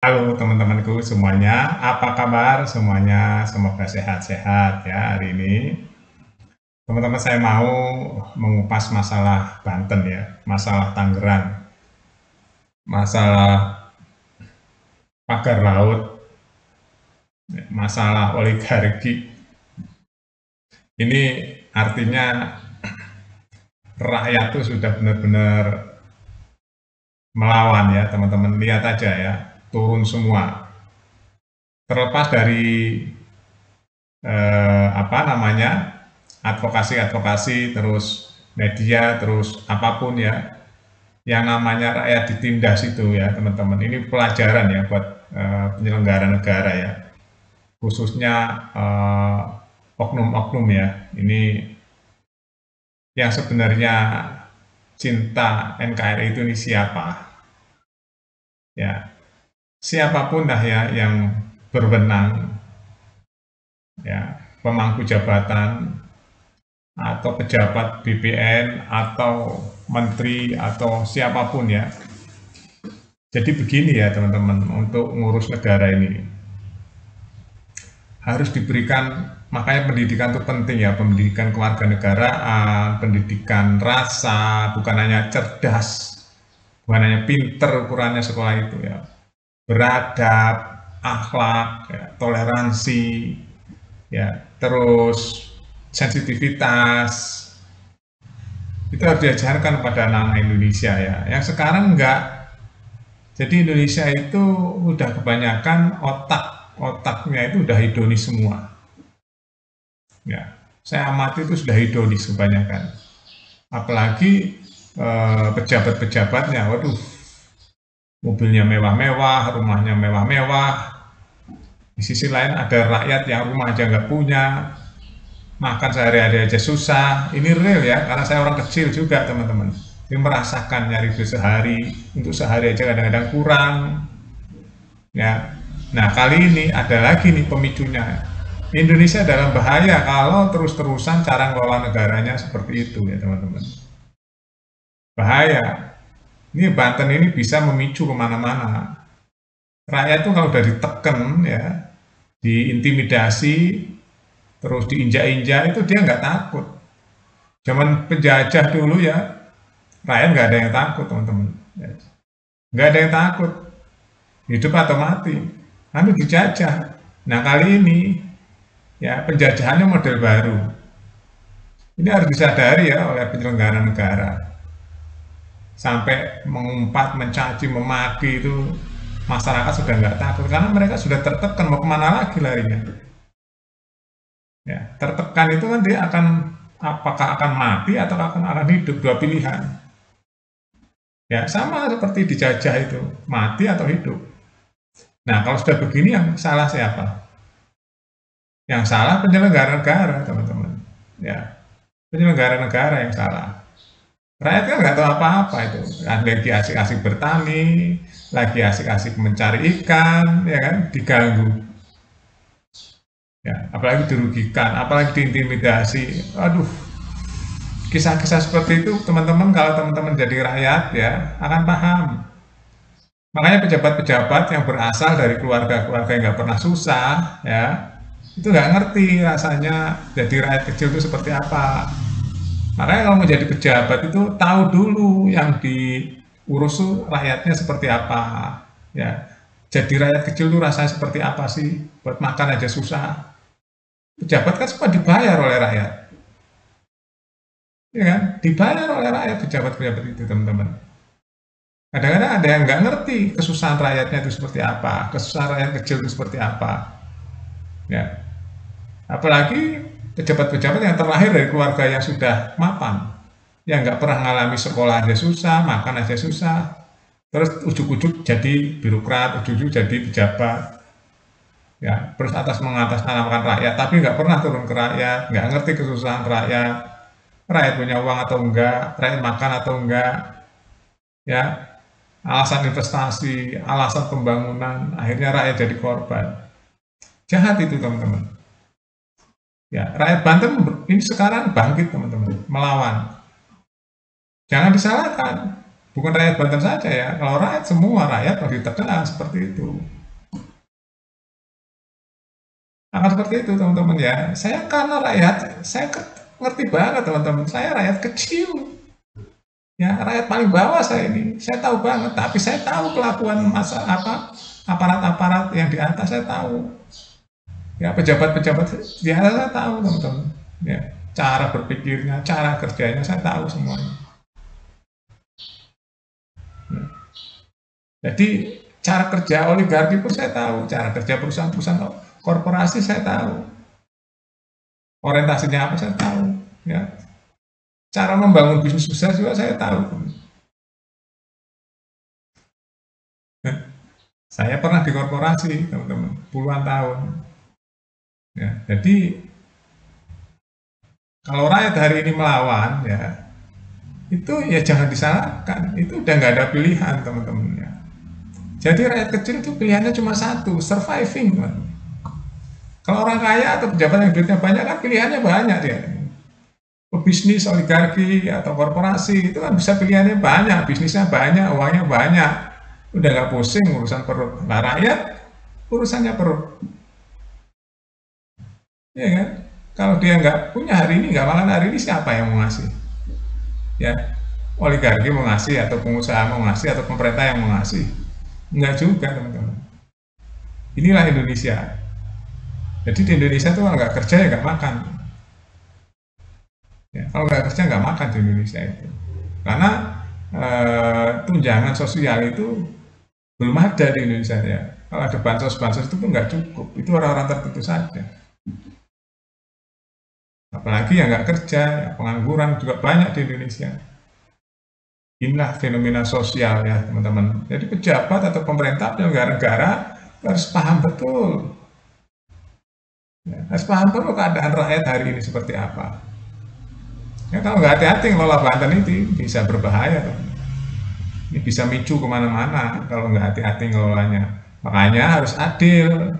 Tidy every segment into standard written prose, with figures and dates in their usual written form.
Halo teman-temanku semuanya, apa kabar semuanya? Semoga sehat-sehat ya hari ini. Teman-teman, saya mau mengupas masalah Banten ya, masalah Tangerang, masalah pagar laut, masalah oligarki. Ini artinya rakyat tuh sudah benar-benar melawan ya teman-teman. Lihat aja ya, turun semua. Terlepas dari apa namanya, advokasi-advokasi, terus media, terus apapun ya, yang namanya rakyat ditindas itu ya teman-teman. Ini pelajaran ya buat penyelenggara negara ya, khususnya oknum-oknum ya. Ini yang sebenarnya cinta NKRI itu ini siapa? Ya, siapapun dah ya yang berwenang, ya, pemangku jabatan atau pejabat BPN atau menteri atau siapapun ya. Jadi begini ya teman-teman, untuk ngurus negara ini harus diberikan, makanya pendidikan itu penting ya, pendidikan kewarganegaraan, pendidikan rasa, bukan hanya cerdas, bukan hanya pinter ukurannya sekolah itu ya, beradab, akhlak, ya, toleransi, ya, terus sensitivitas, itu harus diajarkan pada anak-anak Indonesia ya. Yang sekarang enggak. Jadi Indonesia itu udah kebanyakan otaknya itu udah hedonis semua. Ya, saya amati itu sudah hedonis kebanyakan. Apalagi pejabat-pejabatnya, waduh, mobilnya mewah-mewah, rumahnya mewah-mewah. Di sisi lain ada rakyat yang rumah aja nggak punya, makan sehari-hari aja susah. Ini real ya, karena saya orang kecil juga teman-teman. Ini merasakan nyari duit sehari, untuk sehari aja kadang-kadang kurang. Ya, nah kali ini ada lagi nih pemicunya. Indonesia dalam bahaya kalau terus-terusan cara ngelola negaranya seperti itu ya teman-teman. Bahaya. Ini Banten ini bisa memicu kemana-mana. Rakyat tuh kalau udah diteken ya, diintimidasi, terus diinjak-injak itu dia nggak takut. Zaman penjajah dulu ya, rakyat nggak ada yang takut teman-teman. Nggak ada yang takut, hidup atau mati. Kami dijajah. Nah kali ini ya penjajahannya model baru. Ini harus disadari ya oleh penyelenggara negara. Sampai mengumpat, mencaci, memaki itu masyarakat sudah nggak takut karena mereka sudah tertekan, mau kemana lagi larinya. Ya, tertekan itu kan dia akan, apakah akan mati atau akan hidup, dua pilihan. Ya sama seperti dijajah itu, mati atau hidup. Nah kalau sudah begini yang salah siapa? Yang salah penyelenggara negara teman-teman. Ya, penyelenggara negara yang salah. Rakyat kan nggak tahu apa-apa itu, lagi asik-asik bertani, lagi asik-asik mencari ikan, ya kan, diganggu, ya, apalagi dirugikan, apalagi diintimidasi. Aduh, kisah-kisah seperti itu teman-teman, kalau teman-teman jadi rakyat ya akan paham. Makanya pejabat-pejabat yang berasal dari keluarga-keluarga yang nggak pernah susah, ya, itu nggak ngerti rasanya jadi rakyat kecil itu seperti apa. Makanya kalau mau jadi pejabat itu tahu dulu yang diurus tuh rakyatnya seperti apa. Ya, jadi rakyat kecil tuh rasanya seperti apa sih? Buat makan aja susah. Pejabat kan semua dibayar oleh rakyat, ya kan? Dibayar oleh rakyat pejabat-pejabat itu teman-teman. Kadang-kadang ada yang nggak ngerti kesusahan rakyatnya itu seperti apa, kesusahan rakyat kecil itu seperti apa. Ya, apalagi pejabat-pejabat yang terlahir dari keluarga yang sudah mapan, yang nggak pernah mengalami sekolah aja susah, makan aja susah, terus ujuk-ujuk jadi birokrat, ujuk-ujuk jadi pejabat, ya, terus mengatasnamakan rakyat, tapi nggak pernah turun ke rakyat, nggak ngerti kesusahan rakyat, rakyat punya uang atau enggak, rakyat makan atau enggak, ya, alasan investasi, alasan pembangunan, akhirnya rakyat jadi korban. Jahat itu teman-teman. Ya, rakyat Banten ini sekarang bangkit teman-teman, melawan. Jangan disalahkan. Bukan rakyat Banten saja ya, kalau rakyat semua rakyat pasti terkena seperti itu. Akan seperti itu teman-teman ya. Saya karena rakyat, saya ngerti banget teman-teman. Saya rakyat kecil, ya rakyat paling bawah saya ini. Saya tahu banget, tapi saya tahu kelakuan masa apa aparat-aparat yang di atas saya tahu. Ya pejabat-pejabat di atas saya tahu teman-teman. Ya cara berpikirnya, cara kerjanya saya tahu semuanya. Ya. Jadi cara kerja oligarki pun saya tahu, cara kerja perusahaan-perusahaan korporasi saya tahu, orientasinya apa saya tahu, ya cara membangun bisnis sukses juga saya tahu. Nah, saya pernah di korporasi teman-teman puluhan tahun, ya jadi kalau rakyat hari ini melawan ya itu ya jangan disalahkan, itu udah nggak ada pilihan teman-teman ya. Jadi rakyat kecil itu pilihannya cuma satu, surviving teman. Kalau orang kaya atau pejabat yang duitnya banyak kan pilihannya banyak dia. Bisnis oligarki atau korporasi itu kan bisa pilihannya banyak, bisnisnya banyak, uangnya banyak. Udah nggak pusing urusan perut. Nah rakyat urusannya perut. Ya kan? Kalau dia nggak punya hari ini, nggak makan hari ini, siapa yang mau ngasih? Ya, oligarki mau ngasih atau pengusaha mau ngasih atau pemerintah yang mau ngasih? Nggak juga teman-teman. Inilah Indonesia. Jadi di Indonesia tuh kalau nggak kerja ya nggak makan. Ya, kalau nggak kerja nggak makan di Indonesia itu. Karena tunjangan sosial itu belum ada di Indonesia ya. Kalau ada bansos-bansos itu pun nggak cukup. Itu orang-orang tertentu saja. Apalagi yang nggak kerja, ya, pengangguran juga banyak di Indonesia. Inilah fenomena sosial ya teman-teman. Jadi pejabat atau pemerintah penyelenggara negara harus paham betul. Ya, harus paham betul keadaan rakyat hari ini seperti apa. Ya, kalau nggak hati-hati ngelola Banten itu bisa berbahaya. Ini bisa micu kemana-mana kalau nggak hati-hati ngelolanya. Makanya harus adil.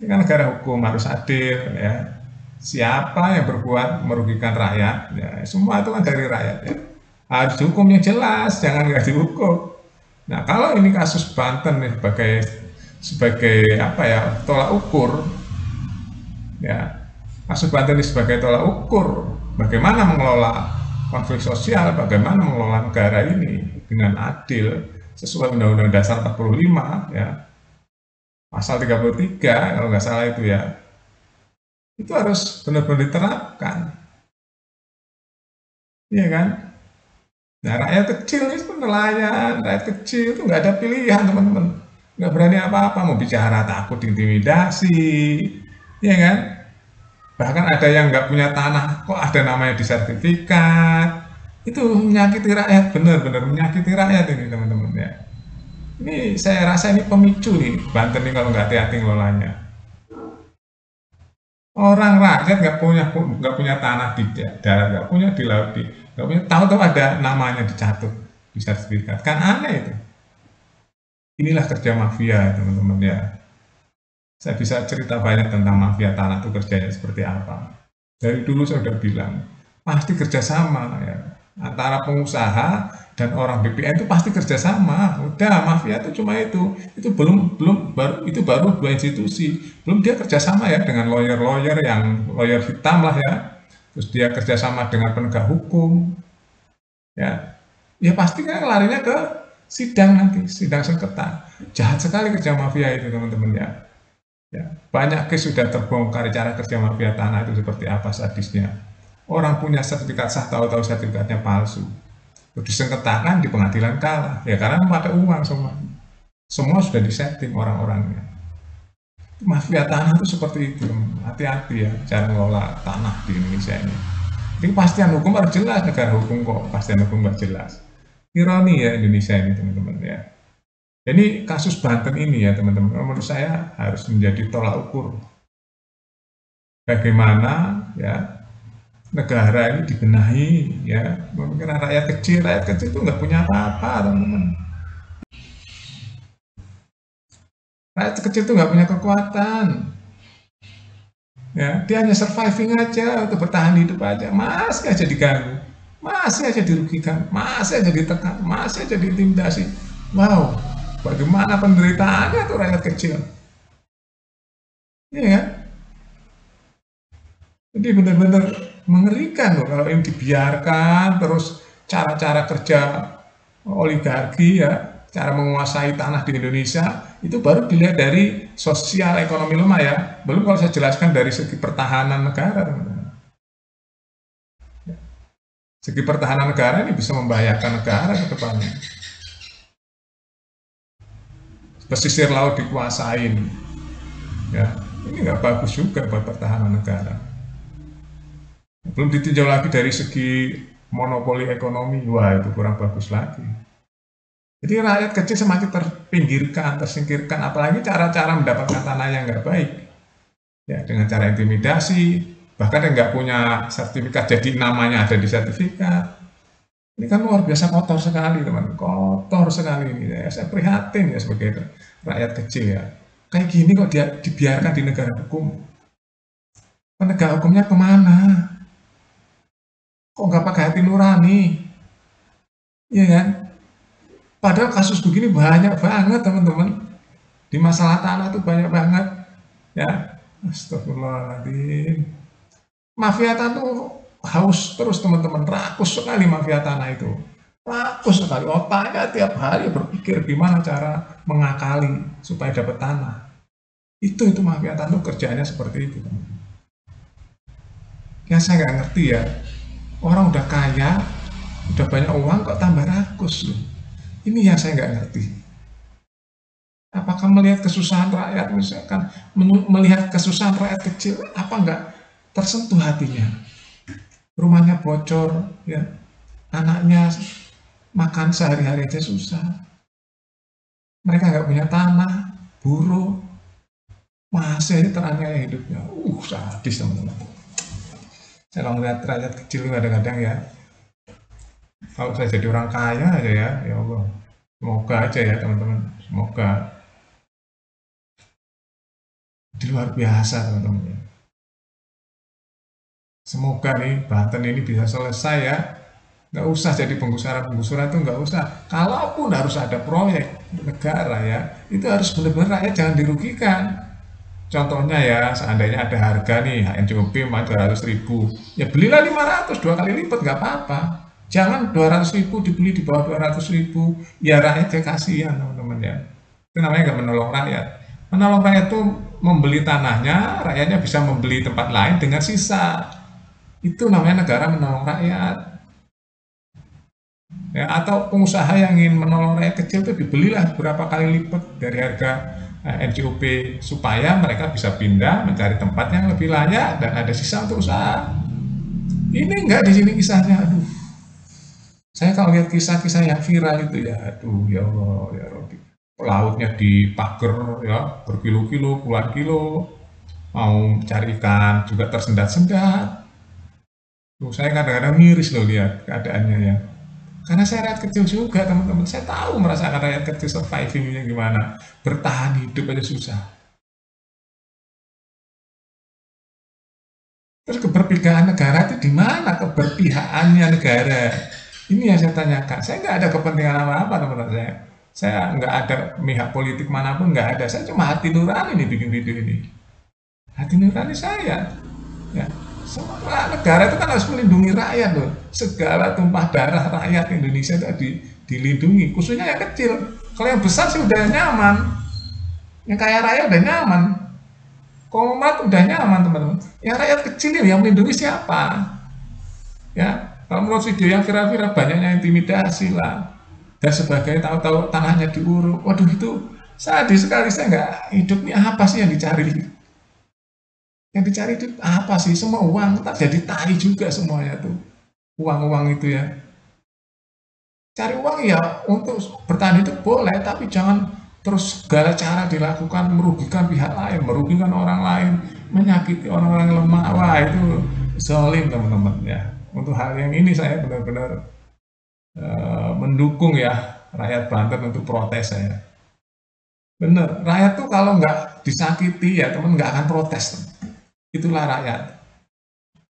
Ini kan negara hukum harus adil ya. Siapa yang berbuat merugikan rakyat, ya, semua itu kan dari rakyat ya. Harus hukumnya jelas, jangan nggak dihukum. Nah kalau ini kasus Banten nih, sebagai apa ya tolak ukur, ya kasus Banten ini sebagai tolak ukur bagaimana mengelola konflik sosial, bagaimana mengelola negara ini dengan adil sesuai Undang-Undang Dasar 45 ya pasal 33 kalau nggak salah itu ya, itu harus benar-benar diterapkan, iya kan? Nah rakyat kecil itu nelayan, rakyat kecil itu nggak ada pilihan teman-teman, nggak berani apa-apa, mau bicara takut diintimidasi, iya kan? Bahkan ada yang nggak punya tanah, kok ada namanya di sertifikat, itu menyakiti rakyat, benar-benar menyakiti rakyat ini teman-teman ya. Ini saya rasa ini pemicu nih Banten ini kalau nggak hati-hati ngelolanya. Orang rakyat nggak punya tanah di darat, nggak punya di laut, nggak punya, tahu-tahu ada namanya dicatut di sertifikat, kan aneh itu. Inilah kerja mafia teman-teman ya. Saya bisa cerita banyak tentang mafia tanah itu kerjanya seperti apa. Dari dulu saya sudah bilang, pasti kerjasama ya. Antara pengusaha dan orang BPN itu pasti kerjasama. Udah, mafia itu cuma itu. Itu baru dua institusi. Belum dia kerjasama ya dengan lawyer-lawyer yang lawyer hitam lah ya. Terus dia kerjasama dengan penegak hukum. Ya, ya pasti kan larinya ke sidang nanti, sidang sengketa. Jahat sekali kerja mafia itu teman-teman ya. Ya, banyak kes sudah terbongkar cara kerja mafia tanah itu seperti apa sadisnya. Orang punya sertifikat sah, tahu-tahu sertifikatnya palsu. Terus disengketakan di pengadilan kalah. Ya karena memakai uang semua. Semua sudah disetting orang-orangnya. Mafia tanah itu seperti itu. Hati-hati ya cara mengelola tanah di Indonesia ini. Jadi kepastian hukum harus jelas, negara hukum kok kepastian hukum harus jelas. Ironi ya Indonesia ini teman-teman ya. Jadi kasus Banten ini ya teman-teman, menurut saya harus menjadi tolak ukur bagaimana ya negara ini dibenahi ya, memikirkan rakyat kecil itu nggak punya apa-apa teman-teman. Rakyat kecil itu nggak punya kekuatan, ya dia hanya surviving aja untuk bertahan hidup aja, masih aja diganggu, masih aja dirugikan, masih aja ditekan, masih aja diintimidasi. Wow, bagaimana penderitaannya tuh rakyat kecil, iya kan? Jadi benar-benar mengerikan loh kalau ini dibiarkan terus cara-cara kerja oligarki ya, cara menguasai tanah di Indonesia itu baru dilihat dari sosial ekonomi lemah ya. Belum kalau saya jelaskan dari segi pertahanan negara, teman-teman. Segi pertahanan negara ini bisa membahayakan negara ke depannya. Pesisir laut dikuasain, ya ini nggak bagus juga buat pertahanan negara. Belum ditinjau lagi dari segi monopoli ekonomi, wah itu kurang bagus lagi. Jadi rakyat kecil semakin terpinggirkan, tersingkirkan, apalagi cara-cara mendapatkan tanah yang nggak baik. Ya, dengan cara intimidasi, bahkan yang nggak punya sertifikat, jadi namanya ada di sertifikat. Ini kan luar biasa kotor sekali, teman. Kotor sekali ini. Ya, saya prihatin ya sebagai rakyat kecil ya. Kayak gini kok dia dibiarkan di negara hukum. Penegak hukumnya kemana? Kok nggak pakai hati nurani? Iya kan? Padahal kasus begini banyak banget teman-teman. Di masalah tanah tuh banyak banget. Ya, astagfirullahaladzim. Mafia tanah tuh haus terus teman-teman. Rakus sekali mafia tanah itu. Rakus sekali. Otaknya tiap hari berpikir gimana cara mengakali supaya dapat tanah. Itu mafia tanah tuh kerjanya seperti itu. Ya saya nggak ngerti ya. Orang udah kaya, udah banyak uang kok tambah rakus loh. Ini yang saya nggak ngerti. Apakah melihat kesusahan rakyat, misalkan melihat kesusahan rakyat kecil, apa nggak tersentuh hatinya? Rumahnya bocor, ya, anaknya makan sehari-hari aja susah. Mereka nggak punya tanah, buruh, masih aja teraniaya hidupnya. Sadis teman-teman. Saya kalau melihat rakyat kecil kadang-kadang ya, kalau saya jadi orang kaya aja ya, ya Allah. Semoga aja ya teman-teman, semoga di luar biasa teman-teman. Semoga nih Banten ini bisa selesai ya. Nggak usah jadi penggusuran itu nggak usah. Kalaupun harus ada proyek negara ya, itu harus benar-benar rakyat jangan dirugikan. Contohnya ya, seandainya ada harga nih HNCOP 200.000, ya belilah 500, 2 kali lipat nggak apa-apa. Jangan 200.000 dibeli di bawah 200.000, ya rakyatnya kasihan teman-teman ya. Itu namanya nggak menolong rakyat. Menolong rakyat itu membeli tanahnya, rakyatnya bisa membeli tempat lain dengan sisa. Itu namanya negara menolong rakyat. Ya, atau pengusaha yang ingin menolong rakyat kecil itu dibelilah berapa kali lipat dari harga NCOP supaya mereka bisa pindah mencari tempat yang lebih layak dan ada sisa untuk usaha. Ini enggak di sini kisahnya, aduh. Saya kalau lihat kisah-kisah yang viral itu ya, aduh ya Allah, ya Rabbi. Lautnya dipager ya, berkilo-kilo, puluhan kilo, mau cari ikan juga tersendat-sendat. Tuh, saya kadang-kadang miris loh lihat keadaannya ya. Karena saya rakyat kecil juga teman-teman, saya tahu merasakan rakyat kecil survivingnya gimana, bertahan hidup aja susah. Terus keberpihakan negara itu di mana keberpihakannya negara? Ini yang saya tanyakan. Saya nggak ada kepentingan apa-apa teman-teman saya. Saya nggak ada pihak politik manapun, nggak ada. Saya cuma hati nurani nih bikin video ini. Hati nurani saya. Ya, semua negara itu kan harus melindungi rakyat loh. Segala tumpah darah rakyat Indonesia itu dilindungi, khususnya yang kecil. Kalau yang besar sih udah nyaman, yang kaya raya udah nyaman, konglomerat udah nyaman teman-teman. Yang rakyat kecil ini yang melindungi siapa? Ya, kalau menurut video yang viral-viral banyaknya intimidasi lah dan sebagainya, tahu-tahu tanahnya diuruk. Waduh itu sadis sekali, saya nggak hidup ini apa sih yang dicari? Yang dicari itu apa sih? Semua uang, tak jadi tai juga semuanya tuh. Uang-uang itu ya. Cari uang ya untuk bertahan itu boleh, tapi jangan terus segala cara dilakukan merugikan pihak lain, merugikan orang lain, menyakiti orang-orang yang lemah. Wah itu zalim teman-teman ya. Untuk hal yang ini saya benar-benar mendukung ya rakyat Banten untuk protes saya. Bener, rakyat tuh kalau nggak disakiti ya teman nggak akan protes. Itulah rakyat.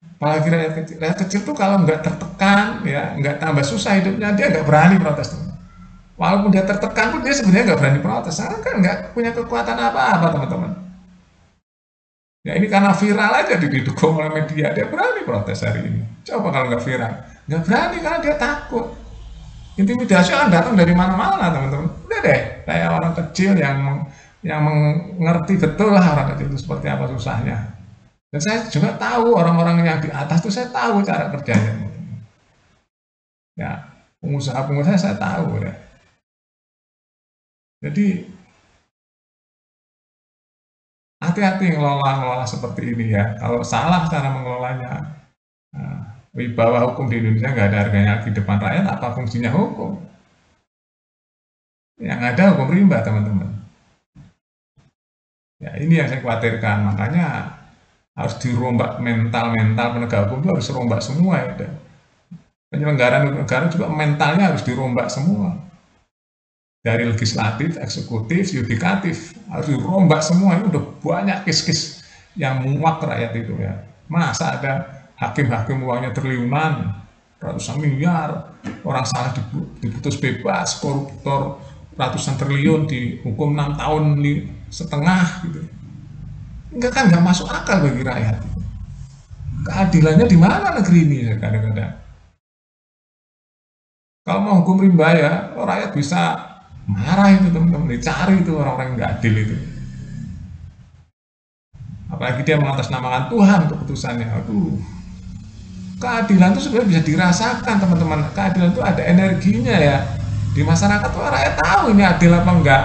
Apalagi rakyat kecil tuh kalau nggak tertekan, ya nggak tambah susah hidupnya, dia nggak berani protes tuh. Walaupun dia tertekan pun dia sebenarnya nggak berani protes, karena kan nggak punya kekuatan apa-apa teman-teman. Ya ini karena viral aja didukung oleh media, dia berani protes hari ini. Coba kalau nggak viral, nggak berani karena dia takut. Intimidasi kan datang dari mana-mana teman-teman. Udah deh, kayak orang kecil yang mengerti betul lah orang kecil itu seperti apa susahnya. Dan saya juga tahu orang-orang yang di atas itu saya tahu cara kerjanya. Ya, pengusaha-pengusaha saya tahu ya. Jadi hati-hati ngelola seperti ini ya. Kalau salah cara mengelolanya, nah, wibawa hukum di Indonesia nggak ada harganya di depan rakyat. Apa fungsinya hukum? Yang ada hukum rimba teman-teman. Ya ini yang saya khawatirkan. Makanya harus dirombak mental penegak hukum itu harus rombak semua ya. Penyelenggara negara juga mentalnya harus dirombak semua. Dari legislatif, eksekutif, yudikatif harus dirombak semua. Ini udah banyak kis-kis yang muak rakyat itu ya. Masa ada hakim-hakim uangnya triliunan, ratusan miliar, orang salah diputus bebas, koruptor ratusan triliun dihukum 6 tahun setengah gitu. Enggak kan nggak masuk akal bagi rakyat. Keadilannya di mana negeri ini ya kadang-kadang. Kalau mau hukum rimba ya, rakyat bisa marah itu teman-teman, dicari itu orang-orang yang nggak adil itu. Apalagi dia mengatasnamakan Tuhan keputusannya. Aduh, keadilan itu sebenarnya bisa dirasakan teman-teman. Keadilan itu ada energinya ya. Di masyarakat tuh rakyat tahu ini adil apa enggak.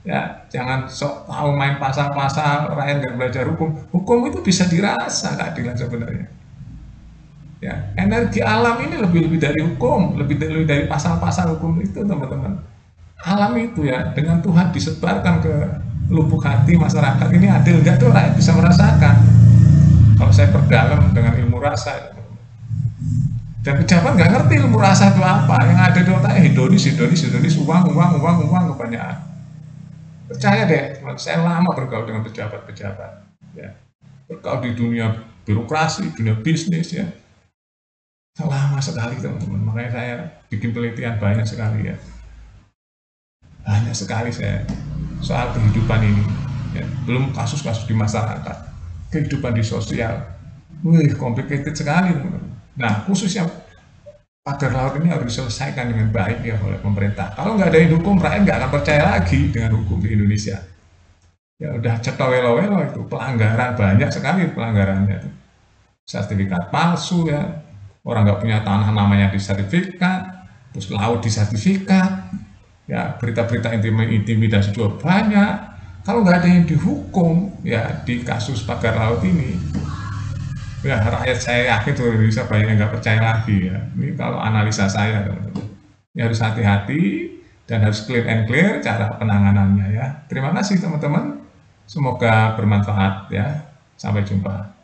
Ya, jangan sok tahu main pasal-pasal rakyat nggak belajar hukum. Hukum itu bisa dirasa keadilan sebenarnya. Ya, energi alam ini lebih dari hukum, lebih dari pasal-pasal hukum itu teman-teman. Alam itu ya dengan Tuhan disebarkan ke lubuk hati masyarakat ini adil nggak tuh rakyat bisa merasakan. Kalau saya perdalam dengan ilmu rasa, dan pejabat nggak ngerti ilmu rasa itu apa, yang ada di otaknya hedonis, uang kebanyakan. Percaya deh, saya lama bergaul dengan pejabat-pejabat, ya. Bergaul di dunia birokrasi, dunia bisnis ya, lama sekali teman-teman. Makanya saya bikin penelitian banyak sekali ya, banyak sekali saya soal kehidupan ini. Ya, belum kasus-kasus di masyarakat, kehidupan di sosial, wih complicated sekali teman-teman. Nah khususnya pagar laut ini harus diselesaikan dengan baik ya oleh pemerintah. Kalau nggak ada yang hukum, rakyat nggak akan percaya lagi dengan hukum di Indonesia. Ya udah cetowelo-welo itu pelanggaran, banyak sekali pelanggarannya. Sertifikat palsu ya, orang nggak punya tanah namanya di sertifikat, terus laut di sertifikat, ya berita-berita intimidasi juga banyak. Kalau nggak ada yang dihukum ya di kasus pagar laut ini, ya rakyat saya yakin seluruh Indonesia banyak yang nggak percaya lagi ya. Ini kalau analisa saya teman-teman. Ya harus hati-hati dan harus clear and clear cara penanganannya ya. Terima kasih teman-teman. Semoga bermanfaat ya. Sampai jumpa.